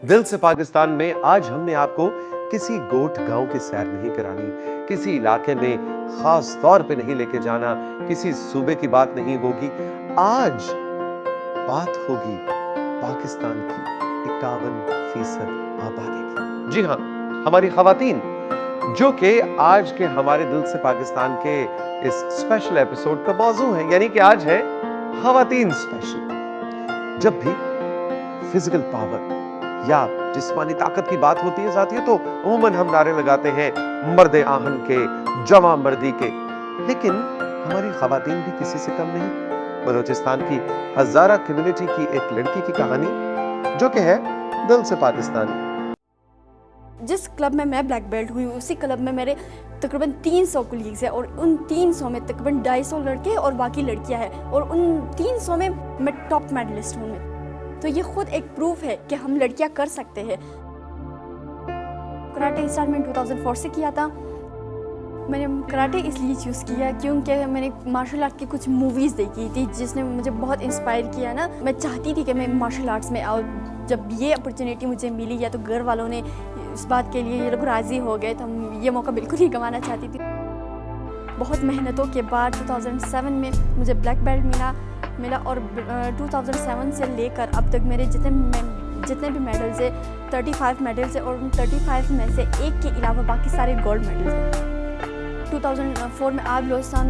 दिल से पाकिस्तान में आज हमने आपको किसी गोट गांव की सैर नहीं करानी, किसी इलाके में खास तौर पे नहीं लेके जाना, किसी सूबे की बात नहीं होगी। आज बात होगी पाकिस्तान की 51% आबादी की। जी हाँ, हमारी खवातीन जो कि आज के हमारे दिल से पाकिस्तान के इस स्पेशल एपिसोड का मौजू है, यानी कि आज है खवातीन स्पेशल। जब भी फिजिकल पावर या जिस्मानी ताकत की बात होती है साथियों, तो अमूमन हम नारे लगाते हैं मर्द आहन के, जवां मर्दी के। लेकिन हमारी खवातीन भी किसी से कम नहीं। बलूचिस्तान की हजारा कम्युनिटी की एक लड़की की कहानी जो कि है दिल से पाकिस्तान। जिस क्लब में मैं ब्लैक बेल्ट हुई उसी क्लब में मेरे तकरीबन 300 कोलीग्स हैं और उन 300 में तकरीबन 250 लड़के और बाकी लड़कियां हैं और उन 300 में मैं टॉप मेडलिस्ट हूँ। तो ये खुद एक प्रूफ है कि हम लड़कियां कर सकते हैं। कराटे स्टार्ट मैंने 2004 से किया था। मैंने कराटे इसलिए चूज़ किया क्योंकि मैंने मार्शल आर्ट की कुछ मूवीज़ देखी थी जिसने मुझे बहुत इंस्पायर किया ना। मैं चाहती थी कि मैं मार्शल आर्ट्स में आऊँ। जब ये अपॉर्चुनिटी मुझे मिली या तो घर वालों ने इस बात के लिए ये लोग राज़ी हो गए, तो ये मौका बिल्कुल ही गंवाना चाहती थी। बहुत मेहनतों के बाद 2007 में मुझे ब्लैक बेल्ट मिला और 2007 से लेकर अब तक मेरे जितने भी मेडल्स है 35 मेडल्स है और उन 35 में से एक के अलावा बाकी सारे गोल्ड मेडल्स हैं। 2004 में आर बलूचिस्तान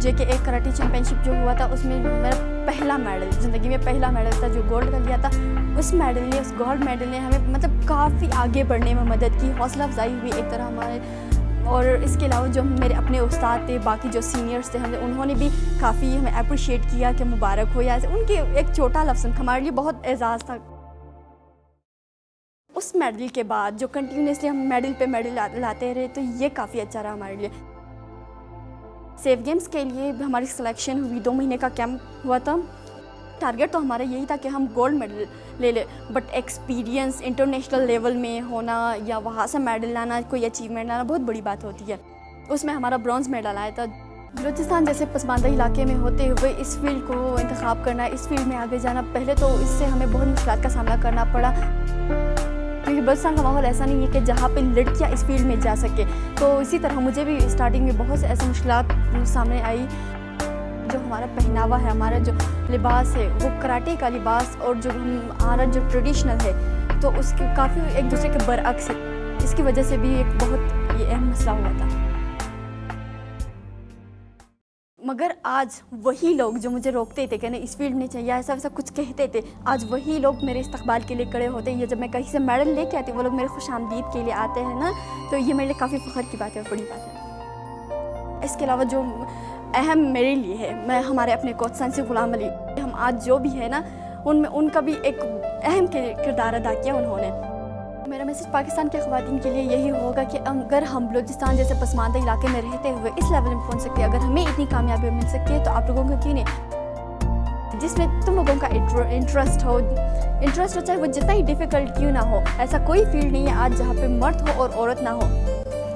JKA कराटे चैम्पियनशिप जो हुआ था उसमें मेरा पहला मेडल, ज़िंदगी में पहला मेडल था जो गोल्ड का लिया था। उस गोल्ड मेडल ने हमें मतलब काफ़ी आगे बढ़ने में मदद की, हौसला अफजाई हुई एक तरह हमारे। और इसके अलावा जो मेरे अपने उस्ताद थे, बाकी जो सीनियर्स थे उन्होंने भी काफ़ी हमें अप्रिशिएट किया कि मुबारक हो, या उनके एक छोटा लफ्ज़ हमारे लिए बहुत एजाज़ था। उस मेडल के बाद जो कंटिन्यूसली हम मेडल पे मेडल लाते रहे, तो ये काफ़ी अच्छा रहा हमारे लिए। सेफ गेम्स के लिए हमारी सिलेक्शन हुई, 2 महीने का कैंप हुआ था। टारगेट तो हमारा यही था कि हम गोल्ड मेडल ले लें, बट एक्सपीरियंस इंटरनेशनल लेवल में होना या वहाँ से मेडल लाना, कोई अचीवमेंट लाना बहुत बड़ी बात होती है। उसमें हमारा ब्रॉन्ज मेडल आया था। बलूचिस्तान जैसे पसमानदा इलाके में होते हुए इस फील्ड को इंतखाब करना, इस फील्ड में आगे जाना, पहले तो इससे हमें बहुत मुश्किलात का सामना करना पड़ा क्योंकि बलूचिस्तान का माहौल ऐसा नहीं है कि जहाँ पे लड़कियाँ इस फील्ड में जा सके। तो इसी तरह मुझे भी स्टार्टिंग में बहुत से ऐसी मुश्किलात सामने आई। जो हमारा पहनावा है, हमारा जो लिबास है, वो कराटे का लिबास और जो हमारा जो ट्रेडिशनल है, तो उसके काफ़ी एक दूसरे के बरअक्स है। इसकी वजह से भी एक बहुत ये अहम मसला हुआ था। मगर आज वही लोग जो मुझे रोकते थे कि नहीं इस फील्ड नहीं चाहिए, ऐसा वैसा कुछ कहते थे, आज वही लोग मेरे इस्तकबाल के लिए खड़े होते हैं। या जब मैं कहीं से मेडल लेके आती हूँ, वो लोग मेरे खुशामदीद के लिए आते हैं ना, तो ये मेरे लिए काफ़ी फ़ख्र की बात है, बड़ी बात है। इसके अलावा जो अहम मेरे लिए है, मैं हमारे अपने कोच सांसी गुलाम अली, हम आज जो भी है ना उनमें उनका भी एक अहम किरदार अदा किया उन्होंने। मेरा मैसेज पाकिस्तान के ख़वातीन के लिए यही होगा कि अगर हम बलूचिस्तान जैसे पसमानदा इलाके में रहते हुए इस लेवल में पहुंच सकते हैं, अगर हमें इतनी कामयाबी मिल सकती है, तो आप लोगों को क्यों नहीं, जिसमें तुम लोगों का इंटरेस्ट हो चाहे वो जितना ही डिफ़िकल्ट क्यों ना हो। ऐसा कोई फील्ड नहीं है आज जहाँ पे मर्द हो और औरत ना हो।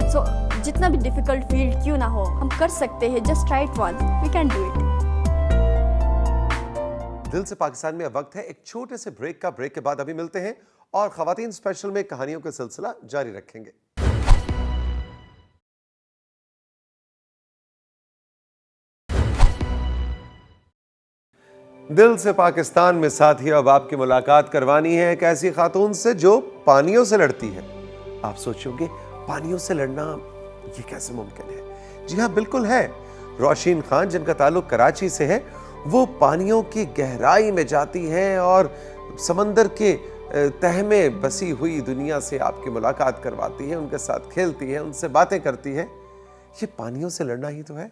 सो जितना भी डिफ़िकल्ट फील्ड क्यों ना हो, हम कर सकते हैं। Just try it once, we can do it. दिल से पाकिस्तान में अब वक्त है एक छोटे से ब्रेक का। ब्रेक के बाद अभी मिलते हैं और खवातीन स्पेशल में कहानियों का सिलसिला जारी रखेंगे। दिल से पाकिस्तान में साथियों अब आपकी मुलाकात करवानी है एक ऐसी खातून से जो पानियों से लड़ती है। आप सोचोगे पानियों से लड़ना ये कैसे मुमकिन है? जी हाँ, बिल्कुल है। रोशीन खान, जिनका ताल्लुक कराची से है, वो पानियों की गहराई में जाती हैं और समंदर के तह में बसी हुई दुनिया से आपकी मुलाकात करवाती है, उनके साथ खेलती है, उनसे बातें करती है। ये पानियों से लड़ना ही तो है।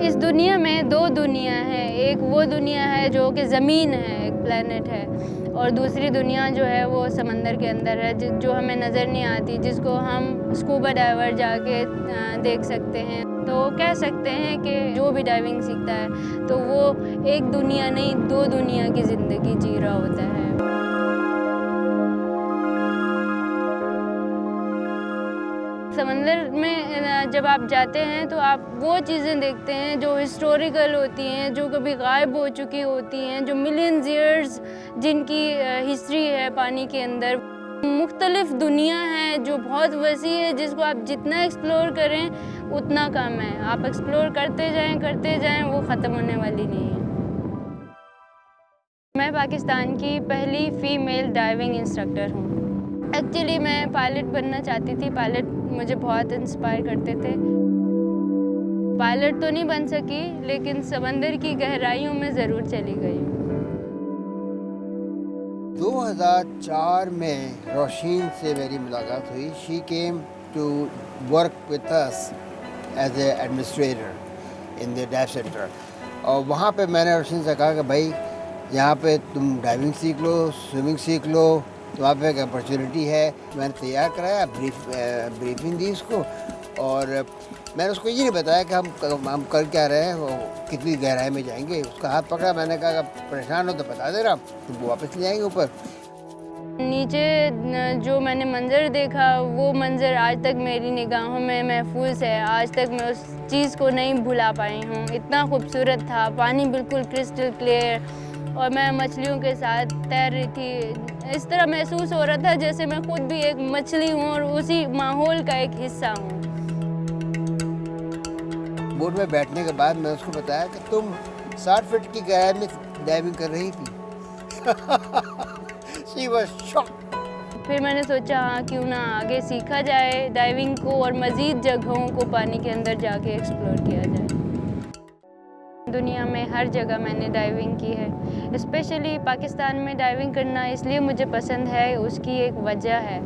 इस दुनिया में 2 दुनिया है। एक वो दुनिया है जो कि ज़मीन है, एक प्लेनेट है, और दूसरी दुनिया जो है वो समंदर के अंदर है, जो हमें नज़र नहीं आती, जिसको हम स्कूबा डाइवर जाके देख सकते हैं। तो कह सकते हैं कि जो भी डाइविंग सीखता है तो वो एक दुनिया नहीं 2 दुनिया की ज़िंदगी जी रहा होता है। समंदर में जब आप जाते हैं तो आप वो चीज़ें देखते हैं जो हिस्टोरिकल होती हैं, जो कभी गायब हो चुकी होती हैं, जो मिलियंस ईयर्स जिनकी हिस्ट्री है पानी के अंदर। मुख्तलिफ दुनिया है जो बहुत वसी है, जिसको आप जितना एक्सप्लोर करें उतना कम है। आप एक्सप्लोर करते जाएं, वो ख़त्म होने वाली नहीं है। मैं पाकिस्तान की पहली फ़ीमेल डाइविंग इंस्ट्रक्टर हूँ। एक्चुअली मैं पायलट बनना चाहती थी। पायलट मुझे बहुत इंस्पायर करते थे। पायलट तो नहीं बन सकी, लेकिन समंदर की गहराइयों में ज़रूर चली गई हूँ। 2004 में रोशीन से मेरी मुलाकात हुई। She came to work with us as a administrator in the dive centre. और वहाँ पे मैंने रोशीन से कहा कि भाई यहाँ पे तुम डाइविंग सीख लो, स्विमिंग सीख लो, तो वहाँ पे एक अपॉर्चुनिटी है। मैंने तैयार कराया, ब्रीफिंग दी उसको, और मैंने उसको ये नहीं बताया कि हम कर क्या रहे हैं, वो कितनी गहराई में जाएंगे। उसका हाथ पकड़ा, मैंने कहा अगर परेशान हो तो बता दे रहा, तुमको वापस ले जाएंगे ऊपर। नीचे जो मैंने मंज़र देखा, वो मंज़र आज तक मेरी निगाहों में महफूज है। आज तक मैं उस चीज़ को नहीं भुला पाई हूँ। इतना खूबसूरत था, पानी बिल्कुल क्रिस्टल क्लियर, और मैं मछलियों के साथ तैर रही थी। इस तरह महसूस हो रहा था जैसे मैं खुद भी एक मछली हूँ और उसी माहौल का एक हिस्सा हूँ। बोट में बैठने के बाद मैं उसको बताया कि तुम 60 फीट की गहराई में डाइविंग कर रही थी। She was shocked. फिर मैंने सोचा हाँ, क्यों ना आगे सीखा जाए डाइविंग को और मज़ीद जगहों को पानी के अंदर जाके एक्सप्लोर किया जाए। दुनिया में हर जगह मैंने डाइविंग की है। स्पेशली पाकिस्तान में डाइविंग करना इसलिए मुझे पसंद है, उसकी एक वजह है।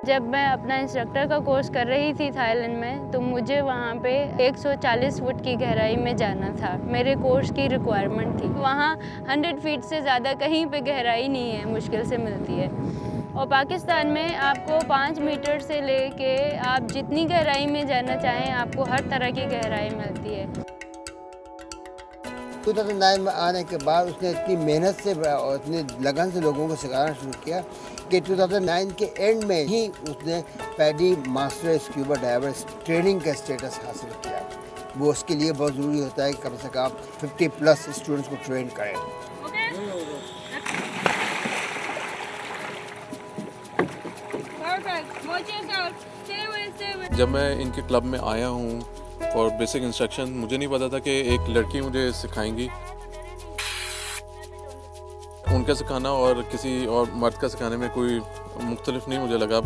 जब मैं अपना इंस्ट्रक्टर का कोर्स कर रही थी थाईलैंड में, तो मुझे वहाँ पे 140 फुट की गहराई में जाना था। मेरे कोर्स की रिक्वायरमेंट थी। वहाँ 100 फीट से ज़्यादा कहीं पे गहराई नहीं है, मुश्किल से मिलती है। और पाकिस्तान में आपको 5 मीटर से लेके आप जितनी गहराई में जाना चाहें, आपको हर तरह की गहराई मिलती है। 2009 में आने के बाद उसने इतनी मेहनत से और इतनी लगन से लोगों को सिखाना शुरू किया कि 2009 के एंड में ही उसने PADI master scuba diver training का स्टेटस हासिल किया। वो उसके लिए बहुत ज़रूरी होता है कि कम से कम 50+ स्टूडेंट्स को ट्रेन करें। जब मैं इनके क्लब में आया हूँ फॉर बेसिक इंस्ट्रक्शन, मुझे नहीं पता था कि एक लड़की मुझे सिखाएंगी। उनका सिखाना और किसी और मर्द का सिखाने में कोई मुख्तलिफ नहीं मुझे लगा।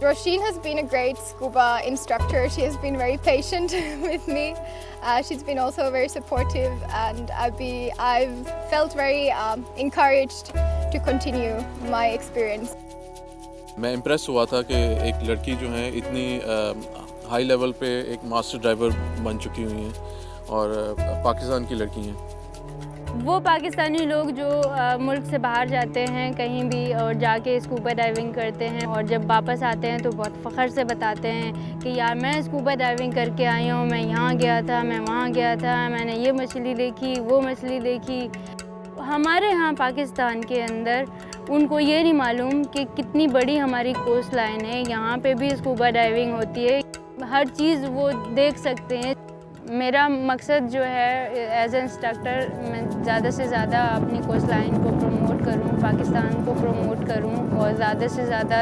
Roisin has been a great scuba instructor. She has been very patient with me. She's been also very supportive, and I've felt very encouraged to continue my experience. मैं इम्प्रेस हुआ था कि एक लड़की जो है इतनी हाई लेवल पे एक मास्टर ड्राइवर बन चुकी हुई हैं और पाकिस्तान की लड़की हैं। वो पाकिस्तानी लोग जो मुल्क से बाहर जाते हैं कहीं भी और जाके स्कूबा डाइविंग करते हैं, और जब वापस आते हैं तो बहुत फ़ख्र से बताते हैं कि यार मैं स्कूबा डाइविंग करके आई हूँ, मैं यहाँ गया था, मैं वहाँ गया था, मैंने ये मछली देखी, वो मछली देखी। हमारे यहाँ पाकिस्तान के अंदर उनको ये नहीं मालूम कि कितनी बड़ी हमारी कोस्ट लाइन है। यहाँ पे भी स्कूबा डाइविंग होती है, हर चीज़ वो देख सकते हैं। मेरा मकसद जो है एज ए इंस्ट्रक्टर, मैं ज़्यादा से ज़्यादा अपनी कोस्ट लाइन को प्रमोट करूं, पाकिस्तान को प्रमोट करूं, और ज़्यादा से ज़्यादा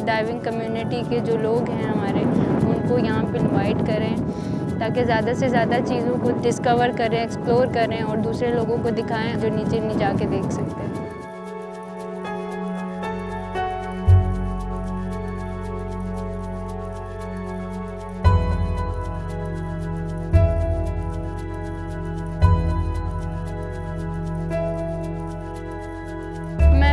डाइविंग कम्युनिटी के जो लोग हैं हमारे, उनको यहाँ पे इनवाइट करें ताकि ज़्यादा से ज़्यादा चीज़ों को डिस्कवर करें, एक्सप्लोर करें और दूसरे लोगों को दिखाएं जो नीचे नहीं जाके देख सकते हैं।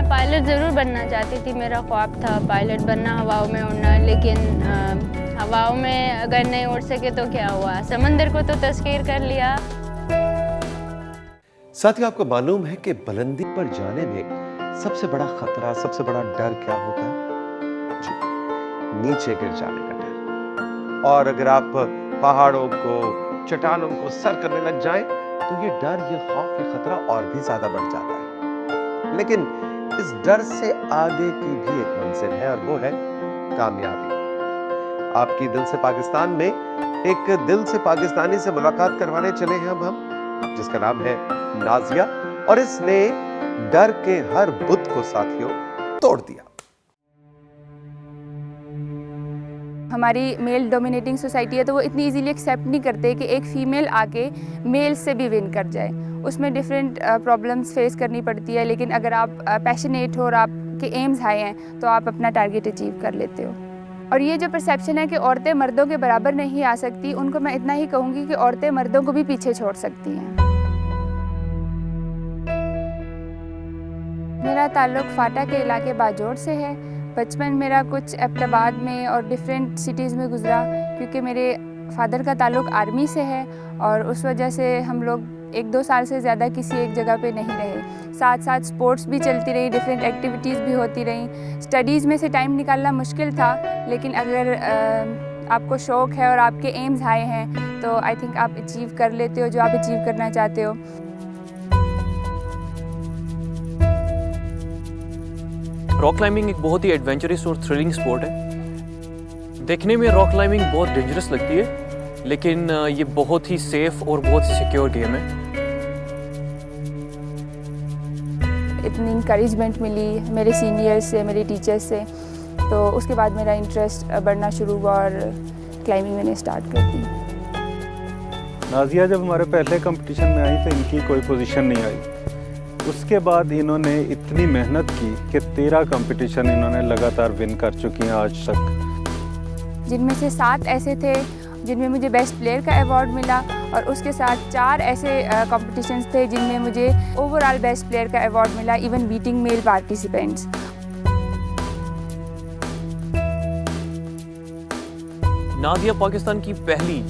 पायलट ज़रूर बनना चाहती थी, मेरा ख्वाब था पायलट बनना, हवाओं में उड़ना। लेकिन हवाओं में अगर नहीं उड़ सके तो क्या हुआ, समंदर को तो तस्कीर कर लिया। साथियों, आपको मालूम है कि बुलंदी पर जाने में सबसे बड़ा खतरा, सबसे बड़ा डर क्या होता है? जी, नीचे गिर जाने का डर। और अगर आप पहाड़ों को, चट्टानों को सर करने लग जाएं, तो ये डर, ये खौफ, ये खतरा और भी ज्यादा बढ़ जाता है। लेकिन इस डर से आगे की भी एक मंजिल है, और वो है कामयाबी। आपकी दिल से पाकिस्तान में एक दिल से पाकिस्तानी से मुलाकात करवाने चले हैं अब हम, जिसका नाम है नाजिया, और इसने डर के हर बुत को साथियों तोड़ दिया। हमारी मेल डोमिनेटिंग सोसाइटी है, तो वो इतनी इजीली एक्सेप्ट नहीं करते कि एक फ़ीमेल आके मेल से भी विन कर जाए। उसमें डिफरेंट प्रॉब्लम्स फेस करनी पड़ती है, लेकिन अगर आप पैशनेट हो और आपके एम्स हाई हैं तो आप अपना टारगेट अचीव कर लेते हो। और ये जो परसेप्शन है कि औरतें मर्दों के बराबर नहीं आ सकती, उनको मैं इतना ही कहूँगी कि औरतें मर्दों को भी पीछे छोड़ सकती हैं। मेरा ताल्लुक़ फाटा के इलाके बाजोड़ से है। बचपन मेरा कुछ एबटाबाद में और डिफरेंट सिटीज़ में गुजरा, क्योंकि मेरे फादर का ताल्लुक़ आर्मी से है और उस वजह से हम लोग 1-2 साल से ज़्यादा किसी एक जगह पे नहीं रहे। साथ साथ स्पोर्ट्स भी चलती रही, डिफरेंट एक्टिविटीज़ भी होती रहीं। स्टडीज़ में से टाइम निकालना मुश्किल था, लेकिन अगर आपको शौक़ है और आपके एम्स हाई हैं तो आई थिंक आप अचीव कर लेते हो जो आप अचीव करना चाहते हो। रॉक क्लाइंबिंग एक बहुत ही एडवेंचरस और थ्रिलिंग स्पोर्ट है। देखने में रॉक क्लाइंबिंग बहुत डेंजरस लगती है, लेकिन ये बहुत ही सेफ और बहुत ही सिक्योर गेम है। इतनी इंकरेजमेंट मिली मेरे सीनियर्स से, मेरे टीचर्स से, तो उसके बाद मेरा इंटरेस्ट बढ़ना शुरू हुआ और क्लाइंबिंग मैंने स्टार्ट कर दी। नाजिया जब हमारे पहले कंपटीशन में आई तो इनकी कोई पोजीशन नहीं आई। उसके बाद इन्होंने इतनी मेहनत की कि 13 कंपटीशन इन्होंने लगातार विन कर चुकी हैं आज तक, जिनमें से 7 ऐसे थे जिनमें मुझे बेस्ट प्लेयर का अवार्ड मिला, और उसके साथ 4 ऐसे कॉम्पिटिशन्स थे जिनमें मुझे ओवरऑल बेस्ट प्लेयर का अवार्ड मिला, even beating male participants. Nadia Pakistan की पहली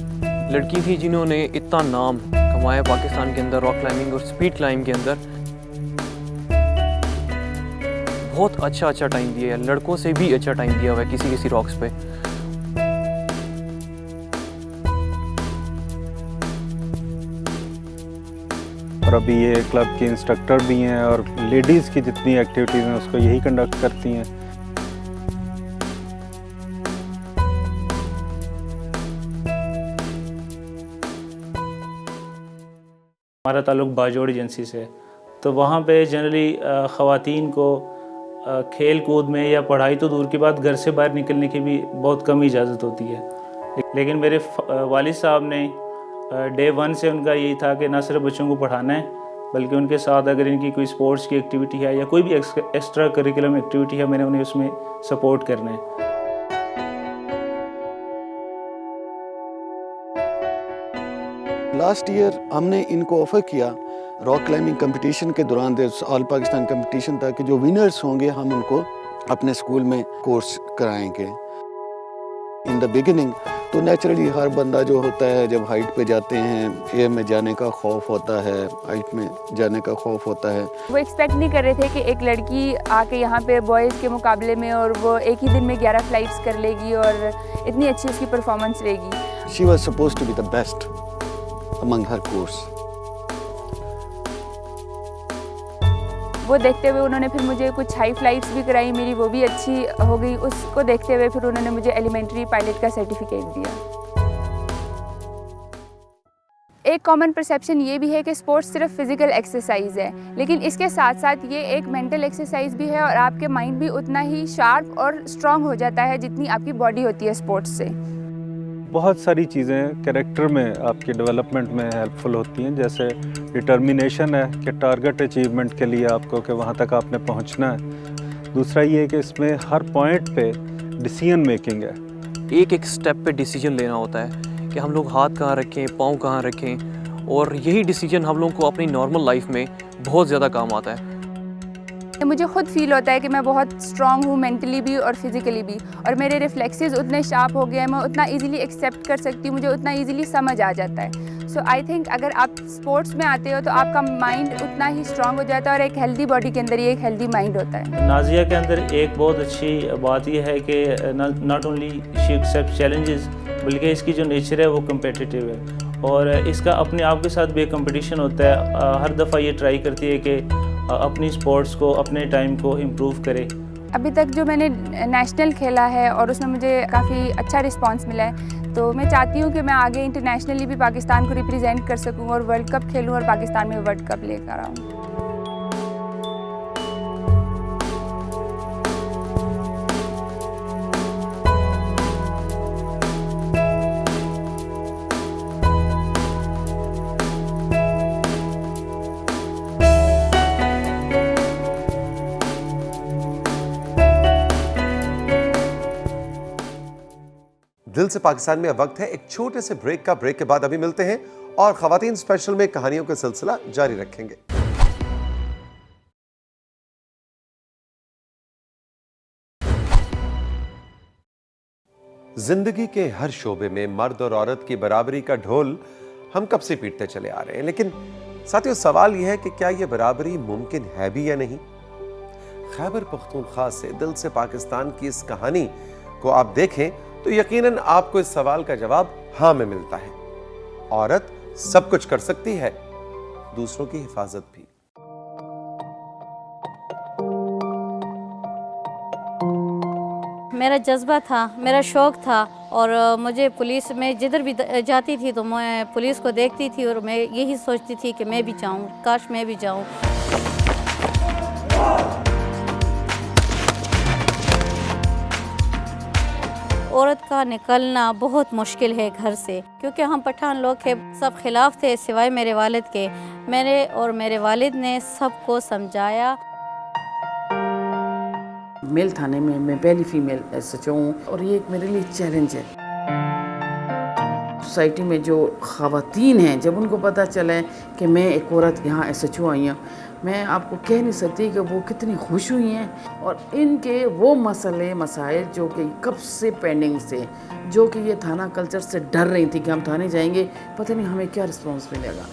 लड़की थी जिन्होंने इतना नाम कमाया पाकिस्तान के अंदर रॉक क्लाइंबिंग और स्पीड क्लाइंब के अंदर। बहुत अच्छा टाइम दिया है, लड़कों से भी अच्छा टाइम दिया हुआ है किसी रॉक्स पे। और अभी ये क्लब की इंस्ट्रक्टर भी हैं और लेडीज़ की जितनी एक्टिविटीज़ हैं उसको यही कंडक्ट करती हैं। हमारा ताल्लुक़ बाजोड़ एजेंसी से, तो वहाँ पे जनरली ख़वातीन को खेल कूद में या पढ़ाई तो दूर की बात, घर से बाहर निकलने की भी बहुत कम इजाज़त होती है। लेकिन मेरे वालिद साहब ने डे 1 से उनका यही था कि ना सिर्फ बच्चों को पढ़ाना है, बल्कि उनके साथ अगर इनकी कोई स्पोर्ट्स की एक्टिविटी है या कोई भी एक्स्ट्रा करिकुलम एक्टिविटी है, मैंने उन्हें उसमें सपोर्ट करना है। लास्ट ईयर हमने इनको ऑफ़र किया रॉक क्लाइंबिंग कंपटीशन के दौरान, ऑल पाकिस्तान कंपटीशन था, कि जो विनर्स होंगे हम उनको अपने स्कूल में कोर्स कराएंगे। इन द बिगिनिंग तो नेचुरली हर बंदा जो होता है जब हाइट पे जाते हैं, एयर में जाने का खौफ होता है, हाइट में जाने का खौफ होता है। वो एक्सपेक्ट नहीं कर रहे थे कि एक लड़की आके यहाँ पे बॉयज़ के मुकाबले में और वो एक ही दिन में 11 फ्लाइट्स कर लेगी और इतनी अच्छी उसकी परफॉर्मेंस रहेगी। She was supposed to be the best among her course. वो देखते हुए उन्होंने फिर मुझे कुछ हाई फ्लाइट्स भी कराई, मेरी वो भी अच्छी हो गई। उसको देखते हुए फिर उन्होंने मुझे एलिमेंट्री पायलट का सर्टिफिकेट दिया। एक कॉमन परसेप्शन ये भी है कि स्पोर्ट्स सिर्फ फिज़िकल एक्सरसाइज है, लेकिन इसके साथ साथ ये एक मेंटल एक्सरसाइज भी है और आपके माइंड भी उतना ही शार्प और स्ट्रॉन्ग हो जाता है जितनी आपकी बॉडी होती है स्पोर्ट्स से। बहुत सारी चीज़ें कैरेक्टर में आपकी डेवलपमेंट में हेल्पफुल होती हैं, जैसे डिटर्मिनेशन है कि टारगेट अचीवमेंट के लिए आपको कि वहाँ तक आपने पहुँचना है। दूसरा ये है कि इसमें हर पॉइंट पे डिसीजन मेकिंग है, एक स्टेप पे डिसीजन लेना होता है कि हम लोग हाथ कहाँ रखें, पाँव कहाँ रखें, और यही डिसीजन हम लोग को अपनी नॉर्मल लाइफ में बहुत ज़्यादा काम आता है। मुझे खुद फील होता है कि मैं बहुत स्ट्रॉन्ग हूँ मेंटली भी और फिज़िकली भी, और मेरे रिफ्लेक्सेस उतने शार्प हो गए हैं, मैं उतना इजीली एक्सेप्ट कर सकती हूँ, मुझे उतना इजीली समझ आ जाता है। सो आई थिंक अगर आप स्पोर्ट्स में आते हो तो आपका माइंड उतना ही स्ट्रॉन्ग हो जाता है और एक हेल्दी बॉडी के अंदर ही एक हेल्दी माइंड होता है। नाजिया के अंदर एक बहुत अच्छी बात यह है कि not only she accept challenges, बल्कि इसकी जो नेचर है वो कम्पिटिटिव है और इसका अपने आप के साथ भी एक कंपटीशन होता है। हर दफ़ा ये ट्राई करती है कि अपनी स्पोर्ट्स को, अपने टाइम को इम्प्रूव करे। अभी तक जो मैंने नेशनल खेला है और उसमें मुझे काफ़ी अच्छा रिस्पांस मिला है, तो मैं चाहती हूँ कि मैं आगे इंटरनेशनली भी पाकिस्तान को रिप्रेजेंट कर सकूँ और वर्ल्ड कप खेलूँ और पाकिस्तान में वर्ल्ड कप लेकर आऊँ। दिल से पाकिस्तान में अब वक्त है एक छोटे से ब्रेक का। ब्रेक के बाद अभी मिलते हैं और खवातीन स्पेशल में कहानियों का सिलसिला जारी रखेंगे। जिंदगी के हर शोबे में मर्द और औरत की बराबरी का ढोल हम कब से पीटते चले आ रहे हैं, लेकिन साथियों सवाल यह है कि क्या यह बराबरी मुमकिन है भी या नहीं। खैबर पख्तूनख्वा से दिल से पाकिस्तान की इस कहानी को आप देखें तो यकीनन आपको इस सवाल का जवाब हां में मिलता है। औरत सब कुछ कर सकती है, दूसरों की हिफाजत भी। मेरा जज्बा था, मेरा शौक़ था और मुझे पुलिस में जिधर भी जाती थी तो मैं पुलिस को देखती थी और मैं यही सोचती थी कि मैं भी जाऊं, काश मैं भी जाऊं। औरत का निकलना बहुत मुश्किल है घर से, क्योंकि हम पठान लोग थे, सब खिलाफ थे सिवाय मेरे वालिद के। मेरे वालिद ने सबको समझाया। मेल थाने में मैं पहली फीमेल SHO हूँ और ये एक मेरे लिए चैलेंज है। सोसाइटी में जो ख़वातीन हैं, जब उनको पता चला है कि मैं एक औरत यहाँ SHO आई हूँ, मैं आपको कह नहीं सकती कि वो कितनी खुश हुई हैं। और इनके वो मसले मसाइल जो कि कब से पेंडिंग से, जो कि ये थाना कल्चर से डर रही थी कि हम थाने जाएंगे पता नहीं हमें क्या रिस्पॉन्स मिलेगा,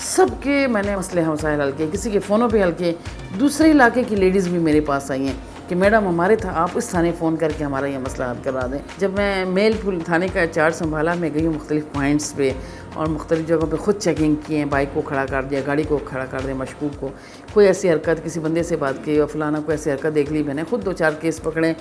सबके मैंने मसले मसाइल हल किए, किसी के फ़ोनों पे हल किए। दूसरे इलाके की लेडीज़ भी मेरे पास आई हैं कि मैडम हमारे था आप इस थाने फ़ोन करके हमारा ये मसला हल करवा दें। जब मैं मेल थाने का चार्ज संभाला, मैं गई हूँ मुख्तलिफ़ पॉइंट्स पे और मुख्तलिफ़ जगहों पे ख़ुद चेकिंग किए, बाइक को खड़ा कर दिया, गाड़ी को खड़ा कर दिया, मशकूक को कोई ऐसी हरकत, किसी बंदे से बात की और फलाना को ऐसी हरकत देख ली, मैंने खुद 2-4 केस पकड़े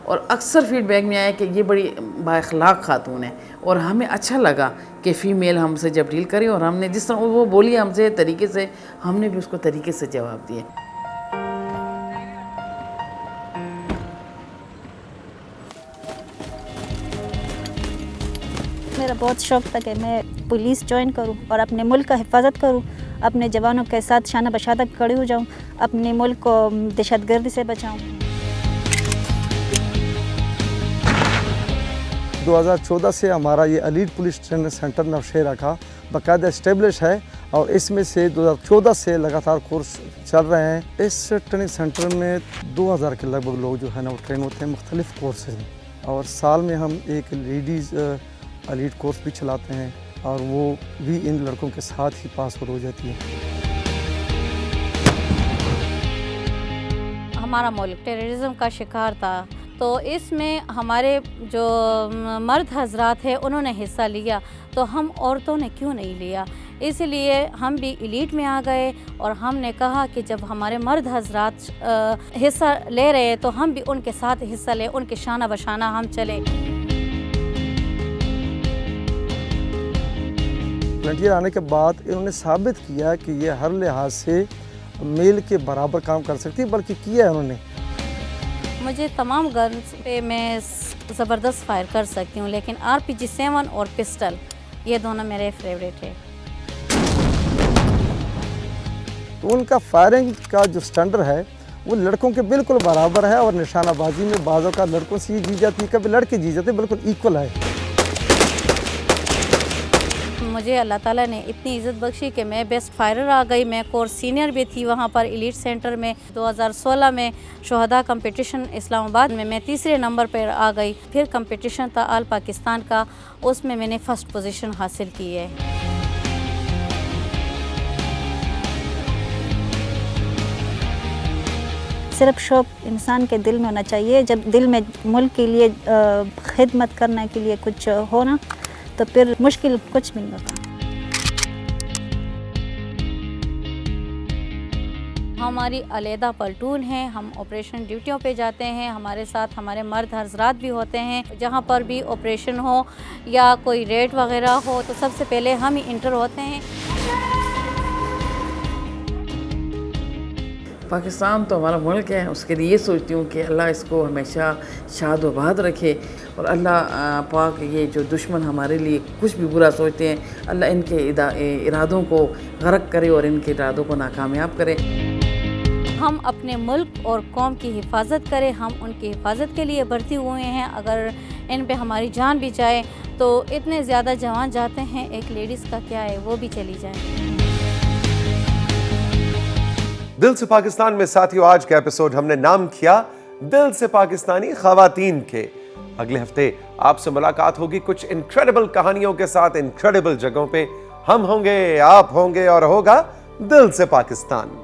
और अक्सर फीडबैक में आया कि ये बड़ी बाअखलाक खातून है। और हमें अच्छा लगा कि फ़ीमेल हमसे जब डील करी और हमने जिस तरह वो बोली हमसे तरीके से, हमने भी उसको तरीके से जवाब दिए। मेरा बहुत शौक़ था कि मैं पुलिस ज्वाइन करूं और अपने मुल्क का हिफाजत करूं, अपने जवानों के साथ शाना बशाना खड़ी हो जाऊं, अपने मुल्क को दहशतगर्दी से बचाऊं। 2014 से हमारा ये elite police training centre Nowshera का बाकायदा इस्टेब्लिश है और इसमें से 2014 से लगातार कोर्स चल रहे हैं। इस ट्रेनिंग सेंटर में 2000 के लगभग लोग जो है ना वो ट्रेन होते हैं मुख्तलिफ़ कोर्सेज में, और साल में हम एक लेडीज़ एलीट कोर्स भी चलाते हैं और वो भी इन लड़कों के साथ ही पास आउट हो जाती है। हमारा मुल्क टेररिज्म का शिकार था, तो इसमें हमारे जो मर्द हजरात हैं उन्होंने हिस्सा लिया, तो हम औरतों ने क्यों नहीं लिया। इसलिए हम भी एलीट में आ गए और हमने कहा कि जब हमारे मर्द हजरात हिस्सा ले रहे हैं तो हम भी उनके साथ हिस्सा लें, उनके शाना बशाना हम चले। वॉलंटियर आने के बाद इन्होंने साबित किया कि ये हर लिहाज से मेल के बराबर काम कर सकती है, बल्कि किया है उन्होंने। मुझे तमाम गन्स पे मैं ज़बरदस्त फायर कर सकती हूँ, लेकिन RPG 7 और पिस्टल ये दोनों मेरे फेवरेट है। तो उनका फायरिंग का जो स्टैंडर्ड है वो लड़कों के बिल्कुल बराबर है और निशानाबाजी में बाज़ों का लड़कों से ही जी जाती है, कभी लड़के जी जाते, बिल्कुल इक्वल है। मुझे अल्लाह ताला ने इतनी इज़्ज़त बख्शी कि मैं बेस्ट फायरर आ गई। मैं कोर्स सीनियर भी थी वहाँ पर एलीट सेंटर में। 2016 में शोहदा कंपटीशन इस्लामाबाद में मैं तीसरे नंबर पर आ गई। फिर कंपटीशन था ऑल पाकिस्तान का, उसमें मैंने फ़र्स्ट पोजीशन हासिल की है। सिर्फ शौक़ इंसान के दिल में होना चाहिए। जब दिल में मुल्क के लिए खिदमत करने के लिए कुछ हो ना, तो फिर मुश्किल कुछ भी नहीं होता। हमारी अलहदा पलटून है, हम ऑपरेशन ड्यूटियों पे जाते हैं, हमारे साथ हमारे मर्द हजरात भी होते हैं। जहाँ पर भी ऑपरेशन हो या कोई रेड वगैरह हो तो सबसे पहले हम ही इंटर होते हैं। पाकिस्तान तो हमारा मुल्क है, उसके लिए सोचती हूँ कि अल्लाह इसको हमेशा शाद आबाद रखे और अल्लाह पाक ये जो दुश्मन हमारे लिए कुछ भी बुरा सोचते हैं, अल्लाह इनके इरादों को गर्क करे और इनके इरादों को नाकामयाब करे। हम अपने मुल्क और कौम की हिफाजत करें, हम उनकी हिफाजत के लिए भर्ती हुए हैं। अगर इन पे हमारी जान भी जाए तो इतने ज़्यादा जवान जाते हैं, एक लेडीज़ का क्या है वो भी चली जाए। दिल से पाकिस्तान में साथियों आज का एपिसोड हमने नाम किया दिल से पाकिस्तानी खवातीन के। अगले हफ्ते आपसे मुलाकात होगी कुछ इनक्रेडिबल कहानियों के साथ, इनक्रेडिबल जगहों पे। हम होंगे, आप होंगे और होगा दिल से पाकिस्तान।